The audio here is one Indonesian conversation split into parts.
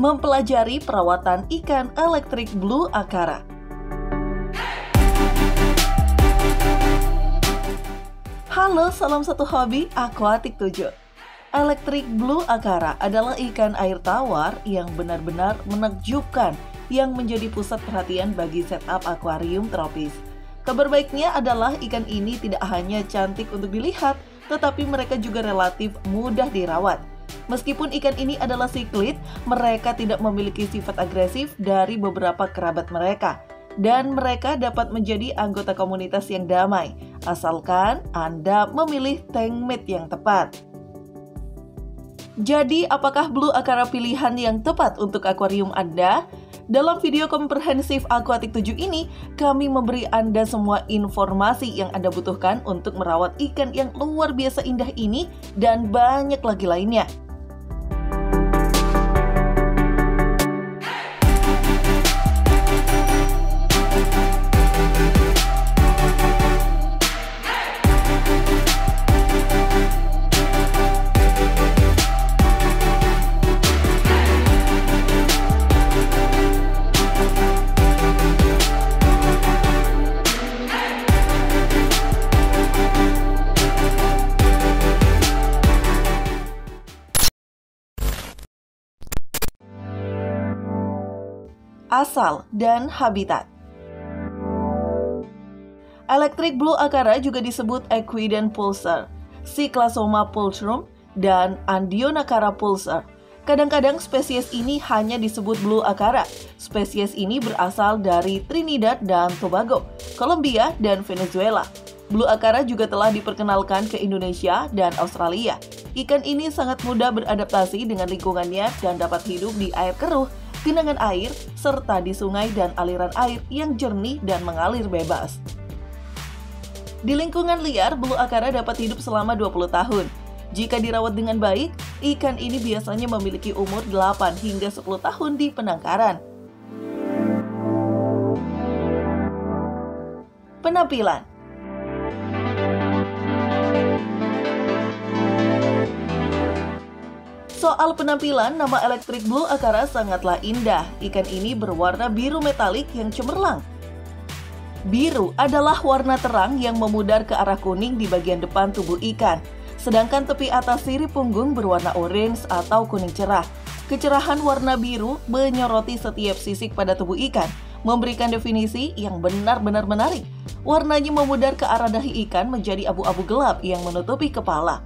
mempelajari perawatan ikan elektrik blue akara. Halo, salam satu hobi, Aquatic 7. Elektrik blue akara adalah ikan air tawar yang benar-benar menakjubkan yang menjadi pusat perhatian bagi setup akuarium tropis. Kabar baiknya adalah ikan ini tidak hanya cantik untuk dilihat, tetapi mereka juga relatif mudah dirawat. Meskipun ikan ini adalah siklid, mereka tidak memiliki sifat agresif dari beberapa kerabat mereka. Dan mereka dapat menjadi anggota komunitas yang damai, asalkan Anda memilih tank mate yang tepat. Jadi, apakah blue akara pilihan yang tepat untuk akuarium Anda? Dalam video komprehensif Aquatic 7 ini, kami memberi Anda semua informasi yang Anda butuhkan untuk merawat ikan yang luar biasa indah ini dan banyak lagi lainnya. Asal dan habitat. Elektrik blue akara juga disebut Equidens pulsar, Cyclasoma pulchrum, dan Andionacara pulsar. Kadang-kadang spesies ini hanya disebut blue akara. Spesies ini berasal dari Trinidad dan Tobago, Colombia, dan Venezuela. Blue akara juga telah diperkenalkan ke Indonesia dan Australia. Ikan ini sangat mudah beradaptasi dengan lingkungannya dan dapat hidup di air keruh, genangan air, serta di sungai dan aliran air yang jernih dan mengalir bebas. Di lingkungan liar, blue akara dapat hidup selama 20 tahun. Jika dirawat dengan baik, ikan ini biasanya memiliki umur 8 hingga 10 tahun di penangkaran. Penampilan. Soal penampilan, nama elektrik blue akara sangatlah indah. Ikan ini berwarna biru metalik yang cemerlang. Biru adalah warna terang yang memudar ke arah kuning di bagian depan tubuh ikan. Sedangkan tepi atas sirip punggung berwarna orange atau kuning cerah. Kecerahan warna biru menyoroti setiap sisik pada tubuh ikan, memberikan definisi yang benar-benar menarik. Warnanya memudar ke arah dahi ikan menjadi abu-abu gelap yang menutupi kepala.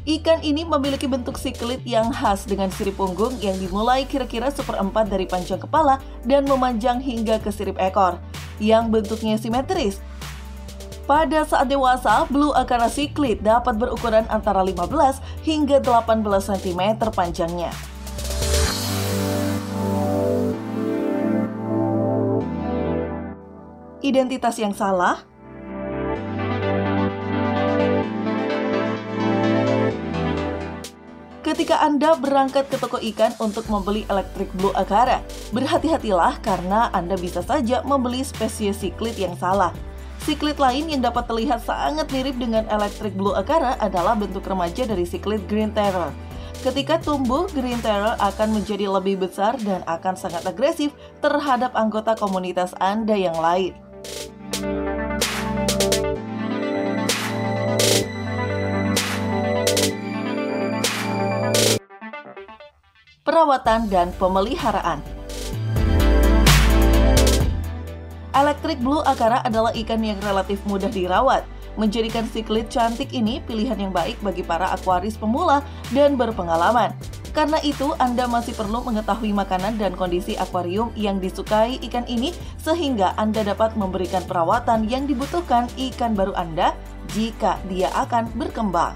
Ikan ini memiliki bentuk siklid yang khas dengan sirip punggung yang dimulai kira-kira 1/4 dari panjang kepala dan memanjang hingga ke sirip ekor, yang bentuknya simetris. Pada saat dewasa, blue akara siklid dapat berukuran antara 15 hingga 18 cm panjangnya. Identitas yang salah. Ketika Anda berangkat ke toko ikan untuk membeli elektrik blue akara, berhati-hatilah karena Anda bisa saja membeli spesies siklid yang salah. Siklid lain yang dapat terlihat sangat mirip dengan elektrik blue akara adalah bentuk remaja dari siklid green terror. Ketika tumbuh, green terror akan menjadi lebih besar dan akan sangat agresif terhadap anggota komunitas Anda yang lain. Perawatan dan pemeliharaan. Elektrik blue akara adalah ikan yang relatif mudah dirawat. Menjadikan siklid cantik ini pilihan yang baik bagi para akuaris pemula dan berpengalaman. Karena itu, Anda masih perlu mengetahui makanan dan kondisi akuarium yang disukai ikan ini sehingga Anda dapat memberikan perawatan yang dibutuhkan ikan baru Anda jika dia akan berkembang.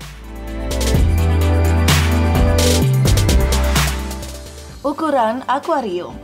Ukuran akuarium.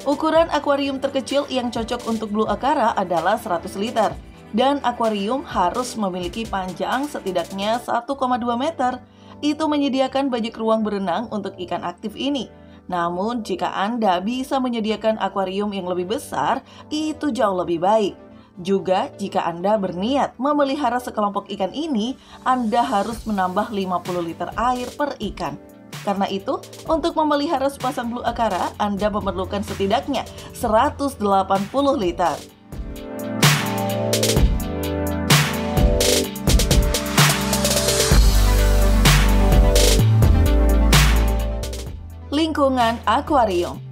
Ukuran akuarium terkecil yang cocok untuk blue akara adalah 100 liter. Dan akuarium harus memiliki panjang setidaknya 1,2 meter. Itu menyediakan banyak ruang berenang untuk ikan aktif ini. Namun, jika Anda bisa menyediakan akuarium yang lebih besar, itu jauh lebih baik. Juga jika Anda berniat memelihara sekelompok ikan ini, Anda harus menambah 50 liter air per ikan. Karena itu, untuk memelihara sepasang blue acara, Anda memerlukan setidaknya 180 liter. Lingkungan akuarium.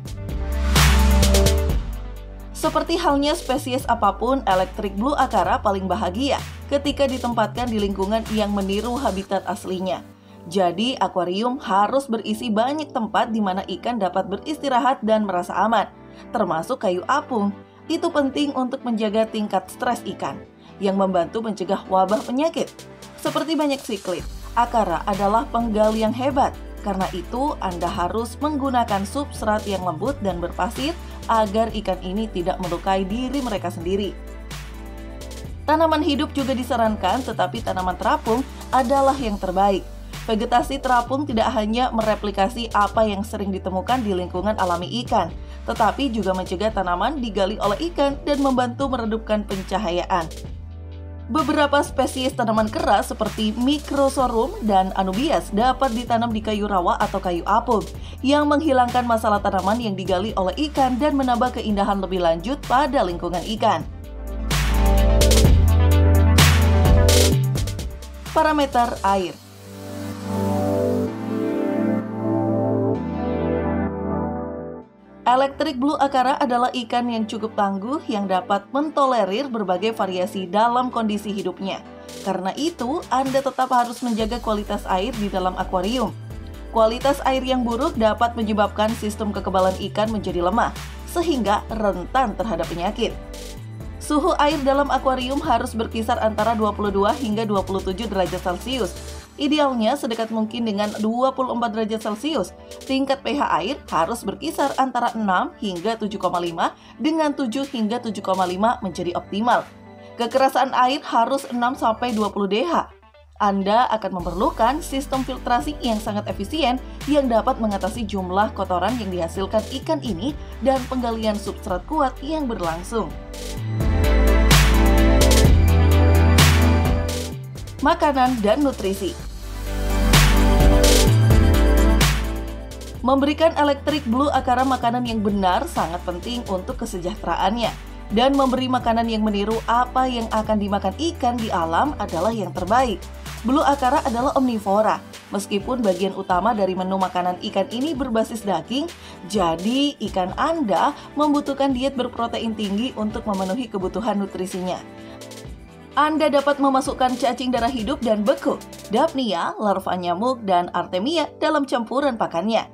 Seperti halnya spesies apapun, elektrik blue acara paling bahagia ketika ditempatkan di lingkungan yang meniru habitat aslinya. Jadi, akuarium harus berisi banyak tempat di mana ikan dapat beristirahat dan merasa aman, termasuk kayu apung. Itu penting untuk menjaga tingkat stres ikan, yang membantu mencegah wabah penyakit. Seperti banyak siklit, akara adalah penggali yang hebat. Karena itu, Anda harus menggunakan substrat yang lembut dan berpasir agar ikan ini tidak melukai diri mereka sendiri. Tanaman hidup juga disarankan, tetapi tanaman terapung adalah yang terbaik. Vegetasi terapung tidak hanya mereplikasi apa yang sering ditemukan di lingkungan alami ikan, tetapi juga mencegah tanaman digali oleh ikan dan membantu meredupkan pencahayaan. Beberapa spesies tanaman keras seperti Microsorghum dan Anubias dapat ditanam di kayu rawa atau kayu apung yang menghilangkan masalah tanaman yang digali oleh ikan dan menambah keindahan lebih lanjut pada lingkungan ikan. Parameter air. Elektrik blue acara adalah ikan yang cukup tangguh yang dapat mentolerir berbagai variasi dalam kondisi hidupnya. Karena itu, Anda tetap harus menjaga kualitas air di dalam akuarium. Kualitas air yang buruk dapat menyebabkan sistem kekebalan ikan menjadi lemah, sehingga rentan terhadap penyakit. Suhu air dalam akuarium harus berkisar antara 22 hingga 27 derajat Celcius. Idealnya sedekat mungkin dengan 24 derajat Celcius. Tingkat pH air harus berkisar antara 6 hingga 7,5 dengan 7 hingga 7,5 menjadi optimal. Kekerasan air harus 6-20 dH. Anda akan memerlukan sistem filtrasi yang sangat efisien yang dapat mengatasi jumlah kotoran yang dihasilkan ikan ini dan penggalian substrat kuat yang berlangsung. Makanan dan nutrisi. Memberikan elektrik blue acara makanan yang benar sangat penting untuk kesejahteraannya. Dan memberi makanan yang meniru apa yang akan dimakan ikan di alam adalah yang terbaik. Blue acara adalah omnivora. Meskipun bagian utama dari menu makanan ikan ini berbasis daging, jadi ikan Anda membutuhkan diet berprotein tinggi untuk memenuhi kebutuhan nutrisinya. Anda dapat memasukkan cacing darah hidup dan beku, Daphnia, larva nyamuk, dan Artemia dalam campuran pakannya.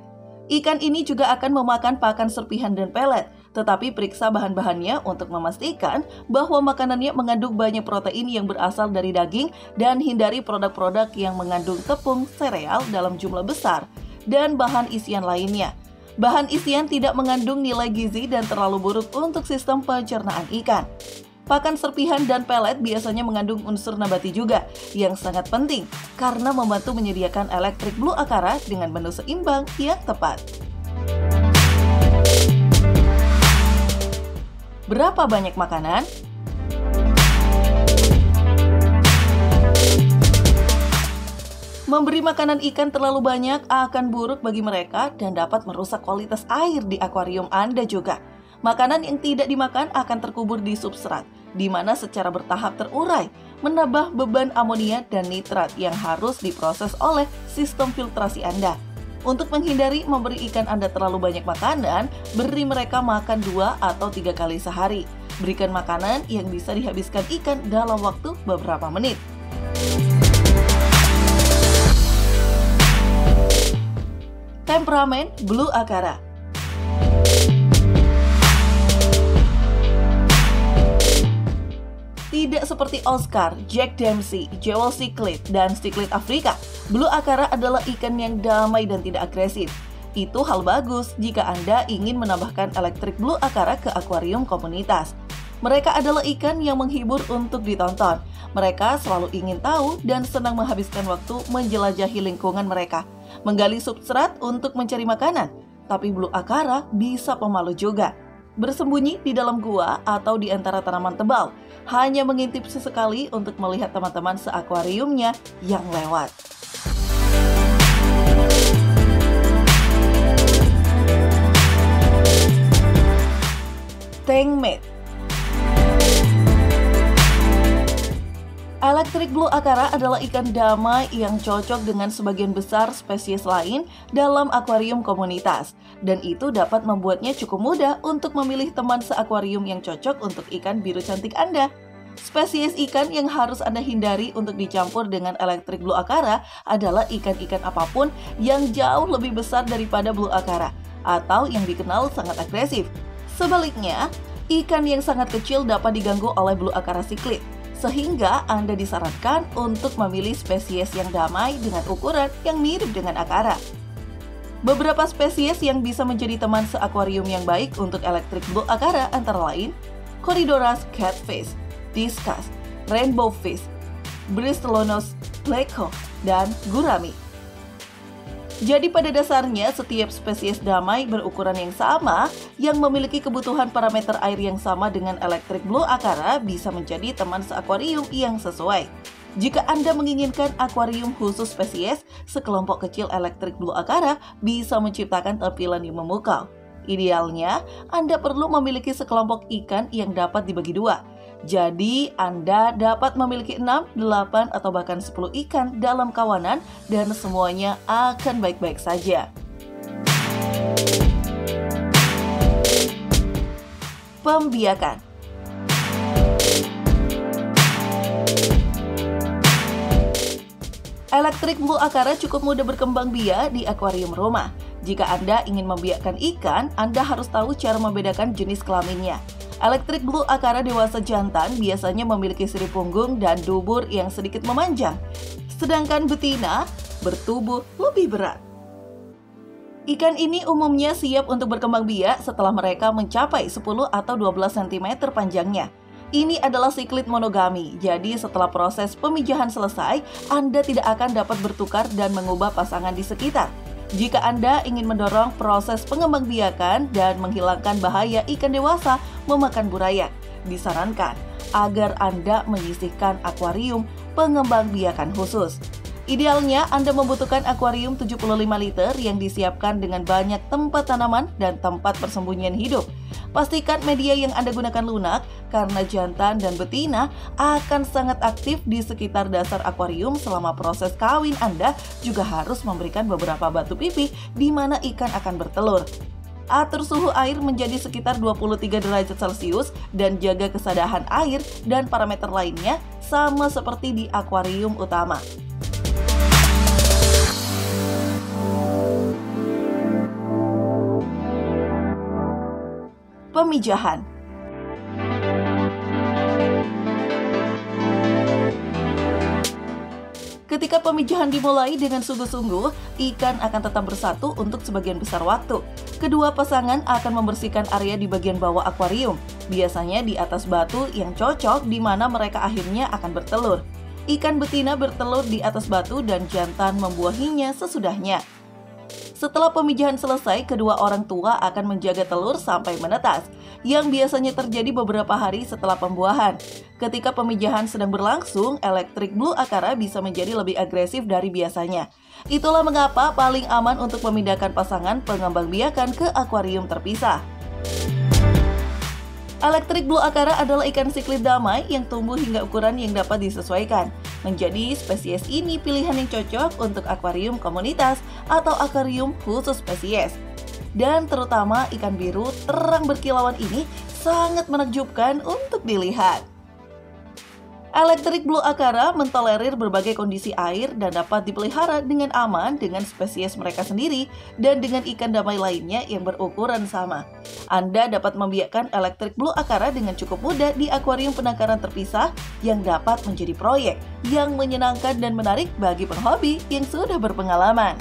Ikan ini juga akan memakan pakan serpihan dan pelet, tetapi periksa bahan-bahannya untuk memastikan bahwa makanannya mengandung banyak protein yang berasal dari daging dan hindari produk-produk yang mengandung tepung, sereal dalam jumlah besar, dan bahan isian lainnya. Bahan isian tidak mengandung nilai gizi dan terlalu buruk untuk sistem pencernaan ikan. Pakan serpihan dan pelet biasanya mengandung unsur nabati juga, yang sangat penting karena membantu menyediakan elektrik blue acara dengan menu seimbang yang tepat. Berapa banyak makanan? Memberi makanan ikan terlalu banyak akan buruk bagi mereka dan dapat merusak kualitas air di akuarium Anda juga. Makanan yang tidak dimakan akan terkubur di substrat, di mana secara bertahap terurai, menambah beban amonia dan nitrat yang harus diproses oleh sistem filtrasi Anda. Untuk menghindari memberi ikan Anda terlalu banyak makanan, beri mereka makan 2 atau 3 kali sehari. Berikan makanan yang bisa dihabiskan ikan dalam waktu beberapa menit. Temperamen blue acara. Tidak seperti Oscar, Jack Dempsey, Jewel Cichlid, dan Cichlid Afrika, blue acara adalah ikan yang damai dan tidak agresif. Itu hal bagus jika Anda ingin menambahkan elektrik blue acara ke akuarium komunitas. Mereka adalah ikan yang menghibur untuk ditonton. Mereka selalu ingin tahu dan senang menghabiskan waktu menjelajahi lingkungan mereka, menggali substrat untuk mencari makanan. Tapi blue acara bisa pemalu juga. Bersembunyi di dalam gua atau di antara tanaman tebal, hanya mengintip sesekali untuk melihat teman-teman seakuariumnya yang lewat. Tankmate. Electric Blue Acara adalah ikan damai yang cocok dengan sebagian besar spesies lain dalam akuarium komunitas, dan itu dapat membuatnya cukup mudah untuk memilih teman seakuarium yang cocok untuk ikan biru cantik Anda. Spesies ikan yang harus Anda hindari untuk dicampur dengan Electric Blue Acara adalah ikan-ikan apapun yang jauh lebih besar daripada Blue Acara atau yang dikenal sangat agresif. Sebaliknya, ikan yang sangat kecil dapat diganggu oleh Blue Acara Cichlid, sehingga Anda disarankan untuk memilih spesies yang damai dengan ukuran yang mirip dengan Acara. Beberapa spesies yang bisa menjadi teman seakuarium yang baik untuk Electric Blue Acara antara lain Corydoras catfish, Discus, Rainbow fish, Bristolonus pleco, dan Gurami. Jadi pada dasarnya setiap spesies damai berukuran yang sama yang memiliki kebutuhan parameter air yang sama dengan Electric Blue Acara bisa menjadi teman seakuarium yang sesuai. Jika Anda menginginkan akuarium khusus spesies, sekelompok kecil Electric Blue Acara bisa menciptakan tampilan yang memukau. Idealnya, Anda perlu memiliki sekelompok ikan yang dapat dibagi dua. Jadi, Anda dapat memiliki 6, 8, atau bahkan 10 ikan dalam kawanan dan semuanya akan baik-baik saja. Pembiakan. Electric Blue Acara cukup mudah berkembang biak di akuarium rumah. Jika Anda ingin membiakkan ikan, Anda harus tahu cara membedakan jenis kelaminnya. Electric Blue Acara dewasa jantan biasanya memiliki sirip punggung dan dubur yang sedikit memanjang, sedangkan betina bertubuh lebih berat. Ikan ini umumnya siap untuk berkembang biak setelah mereka mencapai 10 atau 12 cm panjangnya. Ini adalah siklit monogami, jadi setelah proses pemijahan selesai, Anda tidak akan dapat bertukar dan mengubah pasangan di sekitar. Jika Anda ingin mendorong proses pengembangbiakan dan menghilangkan bahaya ikan dewasa memakan burayak, disarankan agar Anda menyisihkan akuarium pengembangbiakan khusus. Idealnya Anda membutuhkan akuarium 75 liter yang disiapkan dengan banyak tempat tanaman dan tempat persembunyian hidup. Pastikan media yang Anda gunakan lunak karena jantan dan betina akan sangat aktif di sekitar dasar akuarium selama proses kawin. Anda juga harus memberikan beberapa batu pipih di mana ikan akan bertelur. Atur suhu air menjadi sekitar 23 derajat Celcius dan jaga kesadahan air dan parameter lainnya sama seperti di akuarium utama. Pemijahan. Ketika pemijahan dimulai dengan sungguh-sungguh, ikan akan tetap bersatu untuk sebagian besar waktu. Kedua pasangan akan membersihkan area di bagian bawah akuarium, biasanya di atas batu yang cocok di mana mereka akhirnya akan bertelur. Ikan betina bertelur di atas batu dan jantan membuahinya sesudahnya. Setelah pemijahan selesai, kedua orang tua akan menjaga telur sampai menetas, yang biasanya terjadi beberapa hari setelah pembuahan. Ketika pemijahan sedang berlangsung, Electric Blue Acara bisa menjadi lebih agresif dari biasanya. Itulah mengapa paling aman untuk memindahkan pasangan pengembangbiakan ke akuarium terpisah. Electric Blue Acara adalah ikan siklid damai yang tumbuh hingga ukuran yang dapat disesuaikan. Menjadi spesies ini pilihan yang cocok untuk akuarium komunitas atau akuarium khusus spesies. Dan terutama ikan biru terang berkilauan ini sangat menakjubkan untuk dilihat. Electric Blue Acara mentolerir berbagai kondisi air dan dapat dipelihara dengan aman dengan spesies mereka sendiri dan dengan ikan damai lainnya yang berukuran sama. Anda dapat membiakkan Electric Blue Acara dengan cukup mudah di akuarium penangkaran terpisah yang dapat menjadi proyek yang menyenangkan dan menarik bagi penghobi yang sudah berpengalaman.